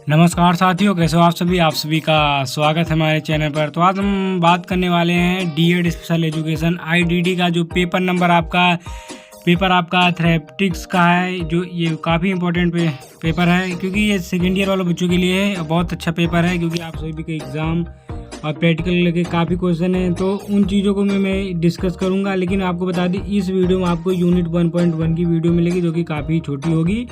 नमस्कार साथियों, कैसे हो आप सभी का स्वागत है हमारे चैनल पर। तो आज हम बात करने वाले हैं डीएड स्पेशल एजुकेशन आईडीडी का जो पेपर आपका थ्रेटिक्स का है। जो ये काफ़ी इंपॉर्टेंट पेपर है क्योंकि ये सेकेंड ईयर वालों बच्चों के लिए है। बहुत अच्छा पेपर है क्योंकि आप सभी के एग्ज़ाम और प्रैक्टिकल के काफ़ी क्वेश्चन हैं, तो उन चीज़ों को मैं डिस्कस करूंगा। लेकिन आपको बता दी, इस वीडियो में आपको यूनिट 1.1 की वीडियो मिलेगी जो कि काफ़ी छोटी होगी।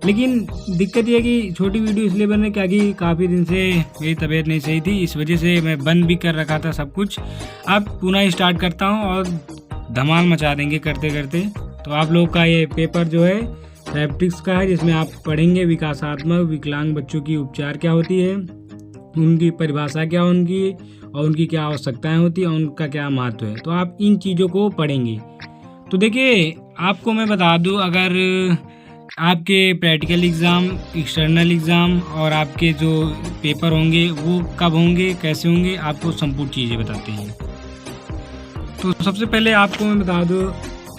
लेकिन दिक्कत यह है कि छोटी वीडियो इसलिए बन रही क्या कि काफ़ी दिन से मेरी तबीयत नहीं सही थी, इस वजह से मैं बंद भी कर रखा था सब कुछ। अब पुनः स्टार्ट करता हूँ और धमाल मचा देंगे करते करते। तो आप लोग का ये पेपर जो है थ्रेटिक्स का है, जिसमें आप पढ़ेंगे विकासात्मक विकलांग बच्चों की उपचार क्या होती है, उनकी परिभाषा क्या उनकी और उनकी क्या आवश्यकताएं होती है और उनका क्या महत्व है। तो आप इन चीज़ों को पढ़ेंगे। तो देखिए, आपको मैं बता दूं, अगर आपके प्रैक्टिकल एग्ज़ाम, एक्सटर्नल एग्ज़ाम और आपके जो पेपर होंगे वो कब होंगे, कैसे होंगे, आपको संपूर्ण चीज़ें बताते हैं। तो सबसे पहले आपको मैं बता दूं,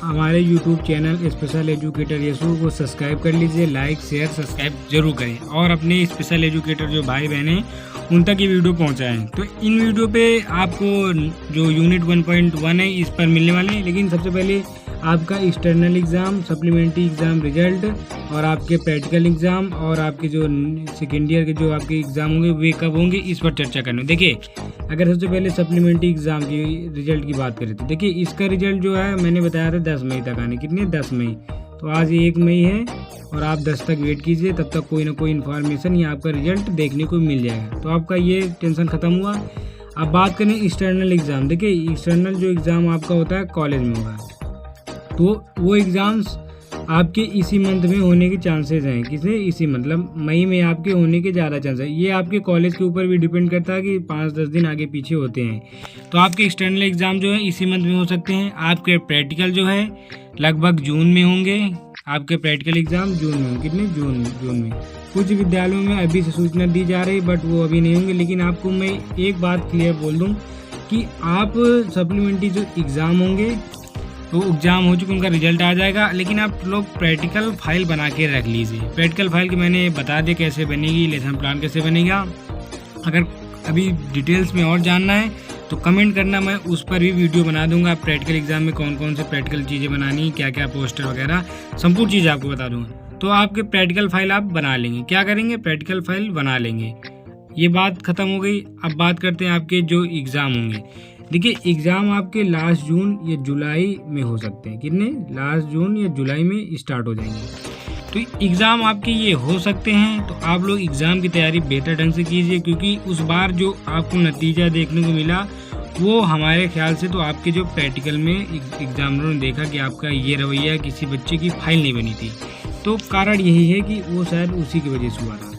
हमारे YouTube channel special educator Yashu को सब्सक्राइब कर लीजिए। लाइक शेयर सब्सक्राइब जरूर करें और अपने स्पेशल एजुकेटर जो भाई बहन हैं उन तक ये वीडियो पहुंचाएं। तो इन वीडियो पे आपको जो यूनिट 1.1 है इस पर मिलने वाले हैं। लेकिन सबसे पहले आपका external exam, supplementary exam result और आपके प्रैक्टिकल एग्ज़ाम और आपके जो सेकेंड ईयर के जो आपके एग्ज़ाम होंगे वे कब होंगे, इस पर चर्चा करनी। देखिए, अगर सबसे पहले सप्लीमेंट्री एग्ज़ाम की रिजल्ट की बात करें तो देखिए, इसका रिजल्ट जो है मैंने बताया था 10 मई तक आने। कितने? 10 मई। तो आज 1 मई है और आप 10 तक वेट कीजिए, तब तक कोई ना कोई इन्फॉर्मेशन या आपका रिजल्ट देखने को मिल जाएगा। तो आपका ये टेंशन ख़त्म हुआ। अब बात करें एक्सटर्नल एग्ज़ाम। देखिए, एक्सटर्नल जो एग्ज़ाम आपका होता है कॉलेज में होगा, तो वो एग्ज़ाम्स आपके इसी मंथ में होने के चांसेस हैं। किसे? इसी मतलब मई में आपके होने के ज़्यादा चांस है। ये आपके कॉलेज के ऊपर भी डिपेंड करता है कि 5-10 दिन आगे पीछे होते हैं। तो आपके एक्सटर्नल एग्ज़ाम जो है इसी मंथ में हो सकते हैं। आपके प्रैक्टिकल जो है लगभग जून में होंगे। आपके प्रैक्टिकल एग्ज़ाम जून में होंगे। कितने? जून में। कुछ विद्यालयों में अभी से सूचना दी जा रही, बट वो अभी नहीं होंगे। लेकिन आपको मैं एक बात क्लियर बोल दूँ कि आप सप्लीमेंट्री जो एग्ज़ाम होंगे तो एग्ज़ाम हो चुके, उनका रिजल्ट आ जाएगा। लेकिन आप लोग प्रैक्टिकल फाइल बना के रख लीजिए। प्रैक्टिकल फाइल की मैंने बता दिया कैसे बनेगी, लेसन प्लान कैसे बनेगा। अगर अभी डिटेल्स में और जानना है तो कमेंट करना, मैं उस पर भी वीडियो बना दूंगा। प्रैक्टिकल एग्जाम में कौन कौन से प्रैक्टिकल चीज़ें बनानी, क्या क्या पोस्टर वगैरह, संपूर्ण चीज़ आपको बता दूंगा। तो आपके प्रैक्टिकल फाइल आप बना लेंगे। क्या करेंगे? प्रैक्टिकल फाइल बना लेंगे। ये बात ख़त्म हो गई। अब बात करते हैं आपके जो एग्ज़ाम होंगे। देखिए, एग्ज़ाम आपके लास्ट जून या जुलाई में हो सकते हैं। कितने? लास्ट जून या जुलाई में स्टार्ट हो जाएंगे। तो एग्ज़ाम आपके ये हो सकते हैं। तो आप लोग एग्ज़ाम की तैयारी बेहतर ढंग से कीजिए, क्योंकि उस बार जो आपको नतीजा देखने को मिला वो हमारे ख्याल से तो आपके जो प्रैक्टिकल में एग्जामिनरों ने देखा कि आपका ये रवैया, किसी बच्चे की फाइल नहीं बनी थी। तो कारण यही है कि वो शायद उसी की वजह से हुआ था।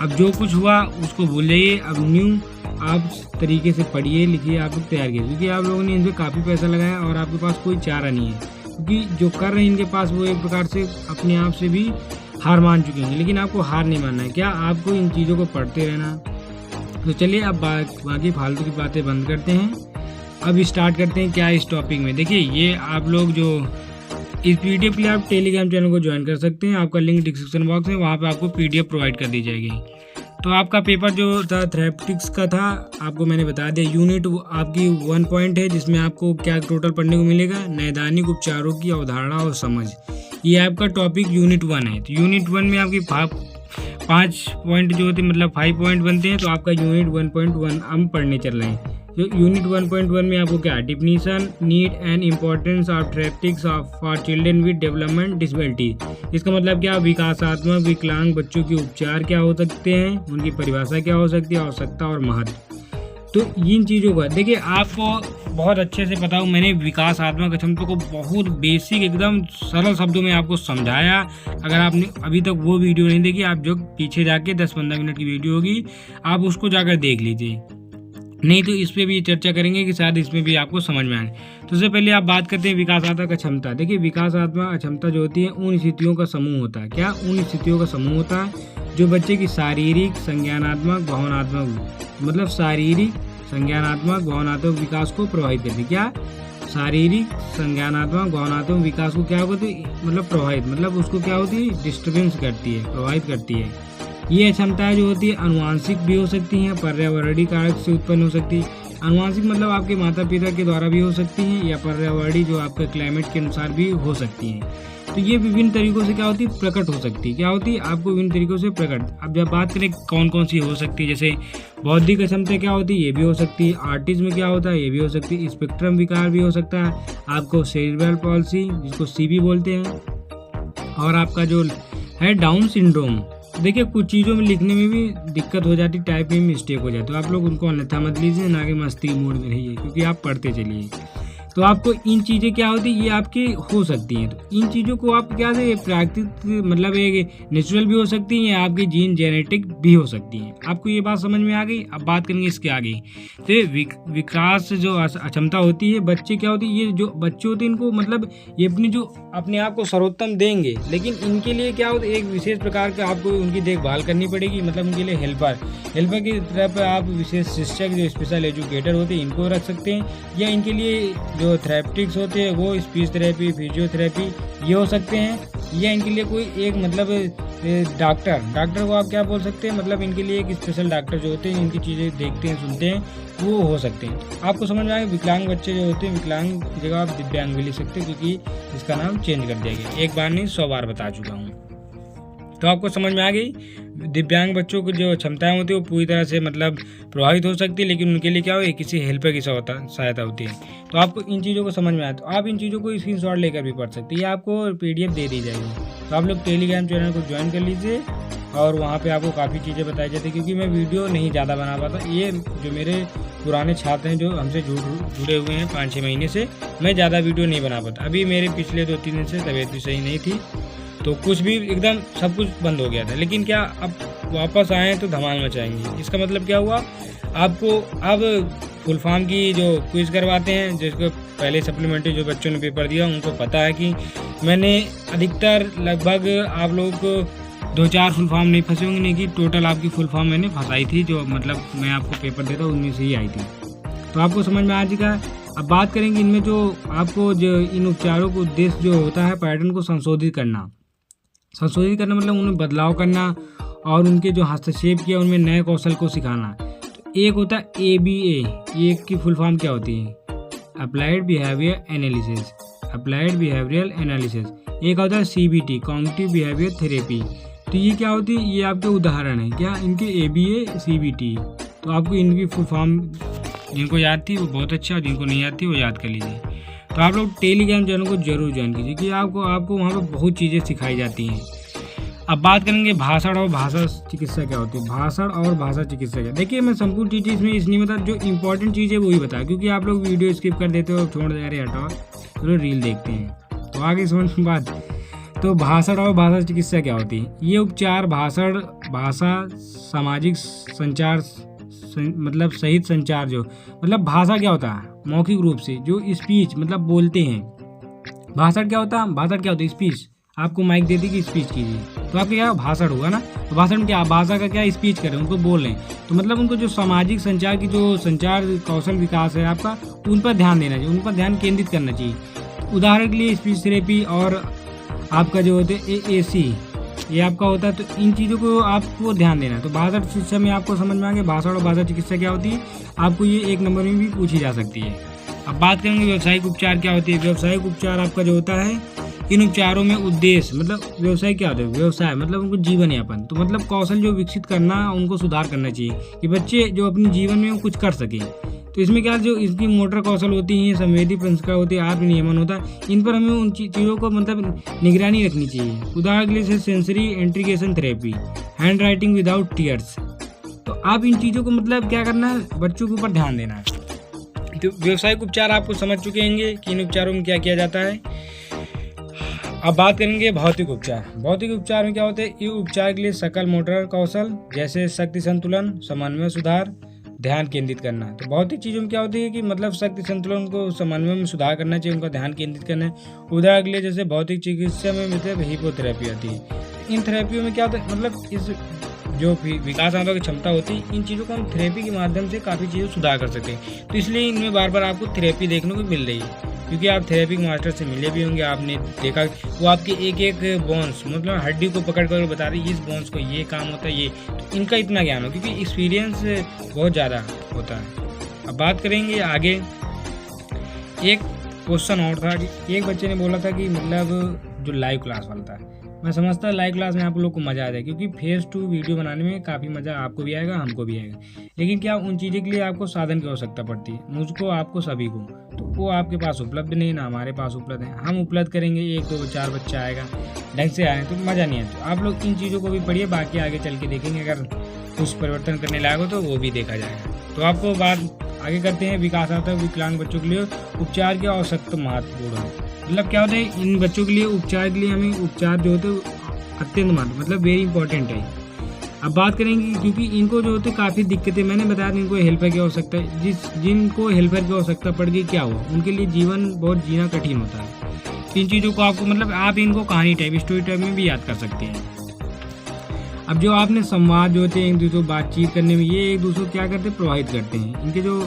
अब जो कुछ हुआ उसको भूल जाइए। अब न्यू आप तरीके से पढ़िए, लिखिए, आप लोग तैयार कीजिए, क्योंकि आप लोगों ने इन पर काफ़ी पैसा लगाया और आपके पास कोई चारा नहीं है। क्योंकि जो कर रहे हैं इनके पास वो एक प्रकार से अपने आप से भी हार मान चुके हैं। लेकिन आपको हार नहीं मानना है। क्या? आपको इन चीज़ों को पढ़ते रहना। तो चलिए, अब बाकी फालतू की बातें बंद करते हैं। अब स्टार्ट करते हैं क्या इस टॉपिक में। देखिए, ये आप लोग जो इस PDF के लिए आप टेलीग्राम चैनल को ज्वाइन कर सकते हैं। आपका लिंक डिस्क्रिप्शन बॉक्स में, वहाँ पे आपको PDF प्रोवाइड कर दी जाएगी। तो आपका पेपर जो था थ्रेटिक्स का था, आपको मैंने बता दिया। यूनिट आपकी 1 पॉइंट है, जिसमें आपको क्या टोटल पढ़ने को मिलेगा? नैदानिक उपचारों की अवधारणा और समझ। ये आपका टॉपिक यूनिट 1 है। तो यूनिट 1 में आपकी 5 पॉइंट जो होते हैं, मतलब 5 पॉइंट बनते हैं। तो आपका यूनिट 1.1 हम पढ़ने चल रहे हैं। जो यूनिट 1.1 में आपको क्या? Definition, need and importance of therapeutics for children with development disability. इसका मतलब क्या? विकासात्मक विकलांग बच्चों के उपचार क्या हो सकते हैं, उनकी परिभाषा क्या हो सकती है, आवश्यकता और महत्व। तो इन चीज़ों का देखिए, आपको बहुत अच्छे से पता हो। मैंने विकासात्मक अक्षमता को बहुत बेसिक, एकदम सरल शब्दों में आपको समझाया। अगर आपने अभी तक वो वीडियो नहीं देखी, आप जो पीछे जाके 10-15 मिनट की वीडियो होगी, आप उसको जाकर देख लीजिए। नहीं तो इस पर भी चर्चा करेंगे कि शायद इसमें भी आपको समझ में आए। तो सबसे पहले आप बात करते हैं विकासात्मक अक्षमता। देखिए, विकासात्मक अक्षमता जो होती है उन स्थितियों का समूह होता है। क्या? उन स्थितियों का समूह होता है जो बच्चे की शारीरिक, संज्ञानात्मक, भावनात्मक, मतलब शारीरिक, संज्ञानात्मक, भावनात्मक विकास को प्रभावित करती है। क्या? शारीरिक, संज्ञानात्मक, भावनात्मक विकास को क्या होती है? मतलब प्रभावित, मतलब उसको क्या होती है? डिस्टर्बेंस करती है, प्रभावित करती है। ये अक्षमताएं जो होती है आनुवांशिक भी हो सकती हैं, पर्यावरणीय कारक से उत्पन्न हो सकती है। आनुवांशिक मतलब आपके माता पिता के द्वारा भी हो सकती हैं, या पर्यावरणीय जो आपके क्लाइमेट के अनुसार भी हो सकती हैं। तो ये विभिन्न तरीकों से क्या होती है, प्रकट हो सकती है। क्या होती है, आपको विभिन्न तरीकों से प्रकट। अब जब बात करें कौन कौन सी हो सकती है, जैसे बौद्धिक अक्षमता क्या होती है, ये भी हो सकती है। आर्टिज्म क्या होता है, ये भी हो सकती है। स्पेक्ट्रम विकार भी हो सकता है। आपको सेरिब्रल पॉल्सी जिसको सीबी बोलते हैं, और आपका जो है डाउन सिंड्रोम। देखिए कुछ चीज़ों में लिखने में भी दिक्कत हो जाती, टाइप में मिस्टेक हो जाती, तो आप लोग उनको अन्यथा मत लीजिए, ना कि मस्ती मोड में रहिए, क्योंकि आप पढ़ते चलिए। तो आपको इन चीज़ें क्या होती है, ये आपकी हो सकती हैं। तो इन चीज़ों को आप क्या से प्राकृतिक मतलब एक नेचुरल भी हो सकती हैं, या आपकी जीन जेनेटिक भी हो सकती हैं। आपको ये बात समझ में आ गई। अब बात करेंगे इसके आगे। तो विकास जो अक्षमता होती है, बच्चे क्या होती है, ये जो बच्चे होते हैं इनको मतलब ये अपने आप को सर्वोत्तम देंगे, लेकिन इनके लिए क्या होता है, एक विशेष प्रकार का आपको उनकी देखभाल करनी पड़ेगी। मतलब उनके लिए हेल्पर की तरफ आप विशेष शिक्षक जो स्पेशल एजुकेटर होते हैं इनको रख सकते हैं, या इनके लिए जो थेरेपिटिक्स होते हैं वो स्पीच थेरेपी, फिजियोथेरेपी ये हो सकते हैं, या इनके लिए कोई एक मतलब डॉक्टर को आप क्या बोल सकते हैं, मतलब इनके लिए एक स्पेशल डॉक्टर जो होते हैं इनकी चीज़ें देखते हैं सुनते हैं, वो हो सकते हैं। आपको समझ में आए। विकलांग बच्चे जो होते हैं, विकलांग की जगह आप दिव्यांग भी लिख सकते हैं, क्योंकि इसका नाम चेंज कर दिया गया। एक बार नहीं 100 बार बता चुका हूँ। तो आपको समझ में आ गई। दिव्यांग बच्चों की जो क्षमताएं होती है वो पूरी तरह से मतलब प्रभावित हो सकती है, लेकिन उनके लिए क्या हो, किसी हेल्पर की सहायता होती है। तो आपको इन चीज़ों को समझ में आया तो आप इन चीज़ों को स्क्रीनशॉट लेकर भी पढ़ सकते हैं, या आपको PDF दे दी जाएगी। तो आप लोग टेलीग्राम चैनल को ज्वाइन कर लीजिए, और वहाँ पे आपको काफ़ी चीज़ें बताई जाती है, क्योंकि मैं वीडियो नहीं ज़्यादा बना पाता। ये जो मेरे पुराने छात्र हैं जो हमसे जुड़े हुए हैं 5-6 महीने से, मैं ज़्यादा वीडियो नहीं बना पाता। अभी मेरे पिछले 2-3 दिन से तबीयत भी सही नहीं थी, तो कुछ भी एकदम सब कुछ बंद हो गया था। लेकिन क्या अब वापस आए तो धमाल मचाएंगे। इसका मतलब क्या हुआ, आपको अब फुल फॉर्म की जो क्विज करवाते हैं, जिसको पहले सप्लीमेंट्री जो बच्चों ने पेपर दिया उनको पता है कि मैंने अधिकतर लगभग आप लोग को 2-4 फुल फॉर्म नहीं फंसे होंगे, नहीं कि टोटल आपकी फुल फॉर्म मैंने फंसाई थी, जो मतलब मैं आपको पेपर देता उनमें से ही आई थी। तो आपको समझ में आ चुका है। अब बात करेंगे इनमें जो आपको जो इन उपचारों का उद्देश्य जो होता है, पैटर्न को संशोधित करना मतलब उन्हें बदलाव करना, और उनके जो हस्तक्षेप किया उनमें नए कौशल को सिखाना। तो एक होता है ABA, ये की फुल फॉर्म क्या होती है, अप्लाइड बिहेवियर एनालिसिस। एक होता है CBT, कॉग्निटिव बिहेवियर थेरेपी। तो ये क्या होती है, ये आपके उदाहरण है क्या इनके ABA CBT। तो आपको इनकी फुल फॉर्म जिनको याद थी वो बहुत अच्छा, जिनको नहीं याद थी वो याद कर लीजिए। तो आप लोग टेलीग्राम चैनल को जरूर ज्वाइन कीजिए, कि आपको वहाँ पर बहुत चीज़ें सिखाई जाती हैं। अब बात करेंगे भाषण और भाषा चिकित्सा क्या होती है। भाषण और भाषा चिकित्सा क्या, देखिए मैं संपूर्ण चीज़ें इसमें इसलिए बता, जो इंपॉर्टेंट चीज़ है वही बताया, क्योंकि आप लोग वीडियो स्किप कर देते हो, छोड़ दे रहे हटाओ, चलो रील देखते हैं। तो आगे समझ में बात। तो भाषण और भाषा चिकित्सा क्या होती है, ये उपचार भाषा सामाजिक संचार मतलब सहित संचार, जो मतलब भाषा क्या होता है, मौखिक रूप से जो स्पीच मतलब बोलते हैं। भाषण क्या होता है स्पीच, आपको माइक दे दी कि स्पीच कीजिए, तो आपके क्या भाषण हुआ ना। तो भाषण क्या, भाषा का क्या, स्पीच करें, उनको बोल रहे हैं। तो मतलब उनको जो सामाजिक संचार की जो संचार कौशल विकास है आपका, उन पर ध्यान देना चाहिए, उन पर ध्यान केंद्रित करना चाहिए। उदाहरण के लिए स्पीच थेरेपी और आपका जो होते हैं AAC, ये आपका होता है। तो इन चीज़ों को आपको ध्यान देना है। तो भाषा शिक्षा में आपको समझ में आ गया भाषा और भाषा चिकित्सा क्या होती है, आपको ये 1 नंबर में भी पूछी जा सकती है। अब बात करेंगे व्यावसायिक उपचार क्या होती है। व्यावसायिक उपचार आपका जो होता है, इन उपचारों में उद्देश्य मतलब व्यवसाय क्या होता है, व्यवसाय मतलब उनको जीवन यापन, तो मतलब कौशल जो विकसित करना, उनको सुधार करना चाहिए कि बच्चे जो अपने जीवन में कुछ कर सकें। तो इसमें क्या जो इसकी मोटर कौशल होती है, संवेदी प्रसंस्कार होती है, आत्म नियमन होता है, इन पर हमें उन चीज़ों को मतलब निगरानी रखनी चाहिए। उदाहरण के लिए sensory integration therapy, hand writing without tears. तो आप इन चीज़ों को मतलब क्या करना है, बच्चों के ऊपर ध्यान देना है। तो व्यावसायिक उपचार आपको समझ चुके होंगे कि इन उपचारों में क्या किया जाता है। अब बात करेंगे भौतिक उपचार। भौतिक उपचार में क्या होते हैं, ये उपचार के लिए सकल मोटर कौशल जैसे शक्ति संतुलन, समन्वय सुधार, ध्यान केंद्रित करना। तो भौतिक चीज़ों में क्या होती है कि मतलब शक्ति संतुलन को समन्वय में सुधार करना चाहिए, उनका ध्यान केंद्रित करना है। उदाहरण के लिए जैसे भौतिक चिकित्सा में मतलब हिपोथेरेपी आती है। इन थेरेपियों में क्या होता है, मतलब इस जो विकासात्मक क्षमता होती है, इन चीज़ों को हम थेरेपी के माध्यम से काफ़ी चीज़ें सुधार कर सकते हैं। तो इसलिए इनमें बार बार आपको थेरेपी देखने को मिल रही है, क्योंकि आप थेरेपी के मास्टर से मिले भी होंगे, आपने देखा वो आपके एक एक बोन्स मतलब हड्डी को पकड़ कर बता रही है इस बोन्स को ये काम होता है, ये तो इनका इतना ज्ञान हो, क्योंकि एक्सपीरियंस बहुत ज़्यादा होता है। अब बात करेंगे आगे। एक क्वेश्चन और था कि एक बच्चे ने बोला था कि मतलब जो लाइव क्लास वाला था, मैं समझता लाइव क्लास में आप लोग को मज़ा आ जाए, क्योंकि फेस टू वीडियो बनाने में काफ़ी मज़ा आपको भी आएगा, हमको भी आएगा। लेकिन क्या उन चीज़ों के लिए आपको साधन की आवश्यकता पड़ती है, मुझको, आपको, सभी को, तो वो आपके पास उपलब्ध नहीं, ना हमारे पास उपलब्ध है। हम उपलब्ध करेंगे, 1 2 4 बच्चा आएगा, ढंग से आए तो मज़ा नहीं है। तो आप लोग इन चीज़ों को भी पढ़िए, बाकी आगे चल के देखेंगे, अगर कुछ परिवर्तन करने लायक हो तो वो भी देखा जाएगा। तो आपको बात आगे करते हैं। विकासात्मक विकलांग बच्चों के लिए उपचार की आवश्यकता महत्वपूर्ण है। मतलब क्या होता है, इन बच्चों के लिए उपचार के लिए हमें उपचार जो होते हैं अत्यंत महत्व मतलब वेरी इंपॉर्टेंट है। अब बात करेंगे, क्योंकि इनको जो होते काफ़ी दिक्कतें, मैंने बताया था इनको हेल्पर की आवश्यकता है, जिनको हेल्पर की आवश्यकता पड़ गई क्या हुआ, उनके लिए जीवन बहुत जीना कठिन होता है। इन चीज़ों को आपको मतलब आप इनको कहानी टाइप, स्टोरी टाइप में भी याद कर सकते हैं। अब जो आपने संवाद जो होते हैं एक दूसरे को बातचीत करने में, ये एक दूसरे को क्या करते हैं, प्रभावित करते हैं। इनके जो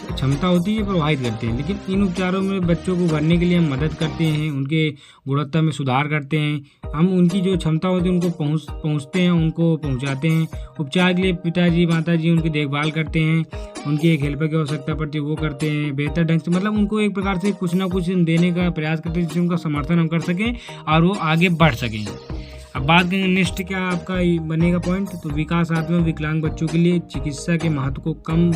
क्षमता होती है प्रभावित करते हैं। लेकिन इन उपचारों में बच्चों को भरने के लिए हम मदद करते हैं, उनके गुणवत्ता में सुधार करते हैं। हम उनकी जो क्षमता होती है उनको पहुँचते हैं, उनको पहुँचाते हैं। उपचार के लिए पिताजी माताजी उनकी देखभाल करते हैं, उनकी एक हेल्पर की आवश्यकता पड़ती है, वो करते हैं बेहतर ढंग से, मतलब उनको एक प्रकार से कुछ ना कुछ देने का प्रयास करते हैं, जिससे उनका समर्थन हम कर सकें और वो आगे बढ़ सकें। अब बात करेंगे नेक्स्ट क्या आपका बनेगा पॉइंट, तो विकासात्मक विकलांग बच्चों के लिए चिकित्सा के महत्व को कम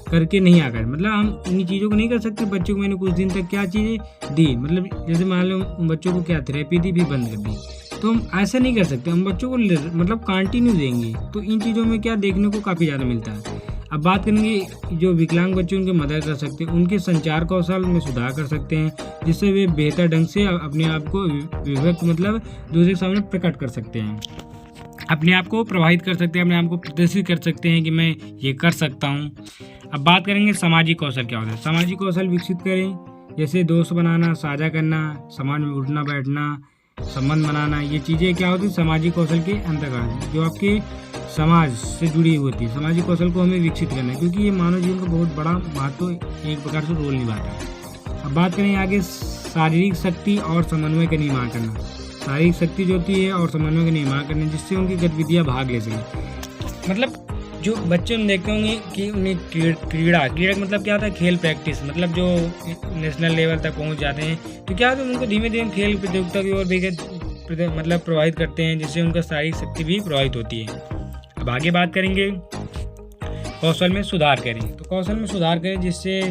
करके नहीं आकर, मतलब हम इन चीज़ों को नहीं कर सकते। बच्चों को मैंने कुछ दिन तक क्या चीज़ें दी, मतलब जैसे मान लो बच्चों को क्या थेरेपी दी भी बंद कर दी, तो हम ऐसा नहीं कर सकते। हम बच्चों को मतलब कंटिन्यू देंगे, तो इन चीज़ों में क्या देखने को काफ़ी ज़्यादा मिलता है। अब बात करेंगे जो विकलांग बच्चे उनकी मदद कर सकते हैं, उनके संचार कौशल में सुधार कर सकते हैं, जिससे वे बेहतर ढंग से अपने आप को विभक्त मतलब दूसरे के सामने प्रकट कर सकते हैं, अपने आप को प्रभावित कर सकते हैं, अपने आप को प्रदर्शित कर सकते हैं कि मैं ये कर सकता हूँ। अब बात करेंगे सामाजिक कौशल क्या होता है। सामाजिक कौशल विकसित करें, जैसे दोस्त बनाना, साझा करना, समाज में उठना बैठना, संबंध बनाना, ये चीज़ें क्या होती है सामाजिक कौशल के अंतर्गत, जो आपके समाज से जुड़ी होती है। सामाजिक कौशल को हमें विकसित करना है, क्योंकि ये मानव जीवन का बहुत बड़ा महत्व एक प्रकार से रोल निभाता है। अब बात करें आगे शारीरिक शक्ति और समन्वय का निर्माण करना। शारीरिक शक्ति जो होती है और समन्वय का निर्माण करना, जिससे उनकी गतिविधियाँ भाग ले सकें। मतलब जो बच्चे हम देखते होंगे कि उन्हें क्रीड़ा मतलब क्या होता है, खेल प्रैक्टिस, मतलब जो नेशनल लेवल तक पहुंच जाते हैं, तो क्या होता है उनको धीमे धीमे खेल प्रतियोगिता की ओर भी मतलब प्रभावित करते हैं, जिससे उनका शारीरिक शक्ति भी प्रभावित होती है। अब आगे बात करेंगे कौशल में सुधार करें, तो कौशल में सुधार करें जिससे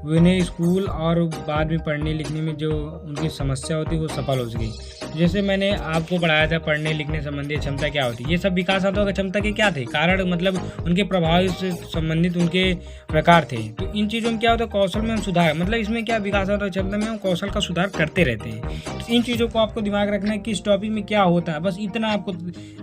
उन्हें स्कूल और बाद में पढ़ने लिखने में जो उनकी समस्या होती है वो सफल हो सके। जैसे मैंने आपको पढ़ाया था पढ़ने लिखने संबंधी क्षमता क्या होती है, ये सब विकासात्मक क्षमता के क्या थे कारण, मतलब उनके प्रभाव से संबंधित उनके प्रकार थे। तो इन चीज़ों में क्या होता है कौशल में हम सुधार, मतलब इसमें क्या विकासात्मक क्षमता में हम कौशल का सुधार करते रहते हैं। तो इन चीज़ों को आपको दिमाग रखना है किस टॉपिक में क्या होता है, बस इतना आपको,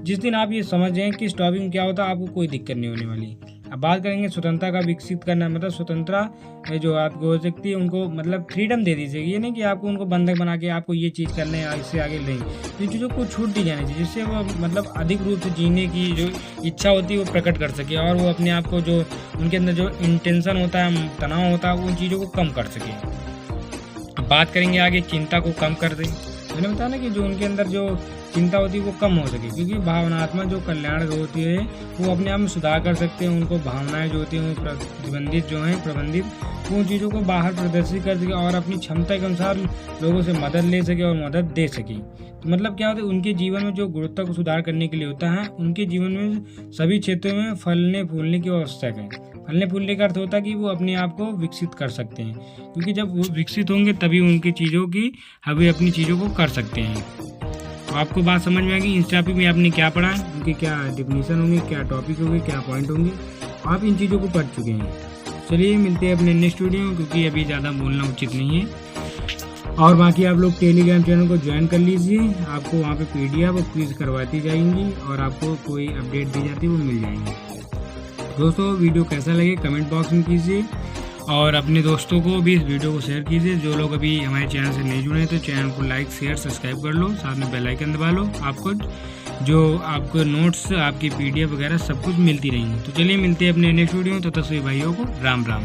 जिस दिन आप ये समझ जाएं किस टॉपिक में क्या होता है, आपको कोई दिक्कत नहीं होने वाली। अब बात करेंगे स्वतंत्रता का विकसित करना, मतलब स्वतंत्रता जो आपको हो सकती है, उनको मतलब फ्रीडम दे दी जाएगी, ये नहीं कि आपको उनको बंधक बना के आपको ये चीज़ करना है इससे आगे नहीं, इन चीज़ों को छूट दी जानी चाहिए, जिससे वो मतलब अधिक रूप से जीने की जो इच्छा होती है वो प्रकट कर सके, और वो अपने आप को जो उनके अंदर जो इंटेंशन होता है, तनाव होता है, उन चीज़ों को कम कर सके। अब बात करेंगे आगे चिंता को कम कर दें। मैंने बताया ना कि जो उनके अंदर जो चिंता होती है वो कम हो सके, क्योंकि भावनात्मक जो कल्याण होती है वो अपने आप में सुधार कर सकते हैं। उनको भावनाएं जो होती हैं वो प्रबंधित वो उन चीज़ों को बाहर प्रदर्शित कर सके और अपनी क्षमता के अनुसार लोगों से मदद ले सके और मदद दे सके। तो मतलब क्या होता है उनके जीवन में जो गुणवत्ता को सुधार करने के लिए होता है, उनके जीवन में सभी क्षेत्रों में फलने फूलने की आवश्यक है। फलने फूलने का अर्थ होता है कि वो अपने आप को विकसित कर सकते हैं, क्योंकि जब वो विकसित होंगे तभी उनकी चीज़ों की वे अपनी चीज़ों को कर सकते हैं। तो आपको बात समझ में आएगी इस टॉपिक में आपने क्या पढ़ा, उनके क्या डिफिनीशन होंगे, क्या टॉपिक होंगे, क्या पॉइंट होंगे, आप इन चीज़ों को पढ़ चुके हैं। चलिए मिलते हैं अपने नेक्स्ट वीडियो में, क्योंकि अभी ज़्यादा बोलना उचित नहीं है। और बाकी आप लोग टेलीग्राम चैनल को ज्वाइन कर लीजिए, आपको वहाँ पे PDF और क्विज करवाती जाएंगी और आपको कोई अपडेट दी जाती है वो मिल जाएंगे। दोस्तों वीडियो कैसा लगे कमेंट बॉक्स में कीजिए और अपने दोस्तों को भी इस वीडियो को शेयर कीजिए। जो लोग अभी हमारे चैनल से नहीं जुड़े हैं तो चैनल को लाइक शेयर सब्सक्राइब कर लो, साथ में बेल आइकन दबा लो। आपको जो आपको नोट्स, आपकी PDF वगैरह सब कुछ मिलती रहेंगी। तो चलिए मिलते हैं अपने नेक्स्ट वीडियो में, तो तब सभी भाइयों को राम राम।